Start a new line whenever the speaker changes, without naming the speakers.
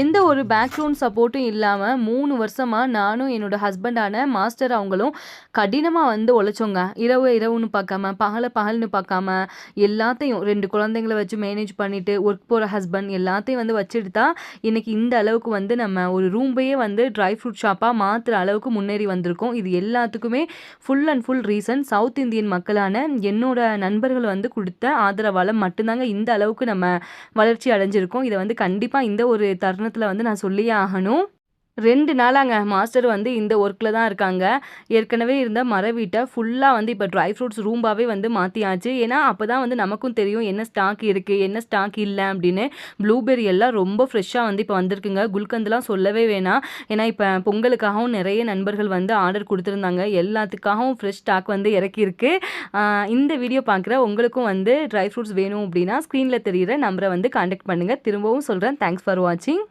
எந்த ஒரு பேக்ரவுண்ட் சப்போர்ட்டும் இல்லாமல் 3 வருஷமா நானும் என்னோட ஹஸ்பண்டான மாஸ்டர் அவங்களும் கடினமாக வந்து உழைச்சோங்க. இரவு இரவுன்னு பார்க்காம, பகல்னு பார்க்காம எல்லாத்தையும் 2 குழந்தைங்கள வச்சு மேனேஜ் பண்ணிட்டு, ஒர்க் போகிற ஹஸ்பண்ட் எல்லாத்தையும் வந்து வச்சுட்டு தான் இன்னைக்கு இந்த அளவுக்கு வந்து நம்ம ஒரு ரூம்பையே வந்து ட்ரை ஃப்ரூட் ஷாப்பாக மாற்றுற அளவுக்கு முன்னேறி வந்திருக்கோம். இது எல்லாத்துக்குமே full and full reason south Indian மக்களான என்னோட நண்பர்கள் வந்து கொடுத்த ஆதரவால் மட்டும்தாங்க இந்த அளவுக்கு நம்ம வளர்ச்சி அடைஞ்சிருக்கோம். இதை வந்து கண்டிப்பாக இந்த ஒரு தருணத்தில் வந்து நான் சொல்லியே ஆகணும். 2 நாளாங்க மாஸ்டர் வந்து இந்த ஒர்க்கில் தான் இருக்காங்க. ஏற்கனவே இருந்த மர வீட்டை ஃபுல்லாக வந்து இப்போ ட்ரை ஃப்ரூட்ஸ் ரூம்பாவே வந்து மாற்றியாச்சு. ஏன்னா அப்போ தான் வந்து நமக்கும் தெரியும் என்ன ஸ்டாக் இருக்குது, என்ன ஸ்டாக் இல்லை அப்படின்னு. ப்ளூபெர்ரி எல்லாம் ரொம்ப ஃப்ரெஷ்ஷாக வந்து இப்போ வந்திருக்குங்க. குல்கந்தெலாம் சொல்லவே வேணாம். ஏன்னா இப்போ பொங்கலுக்காகவும் நிறைய நண்பர்கள் வந்து ஆர்டர் கொடுத்துருந்தாங்க. எல்லாத்துக்காகவும் ஃப்ரெஷ் ஸ்டாக் வந்து இறக்கியிருக்கு. இந்த வீடியோ பார்க்குற உங்களுக்கும் வந்து ட்ரை ஃப்ரூட்ஸ் வேணும் அப்படின்னா ஸ்க்ரீனில் தெரிகிற நம்பரை வந்து கான்டாக்ட் பண்ணுங்கள். திரும்பவும் சொல்கிறேன், தேங்க்ஸ் ஃபார் வாட்சிங்.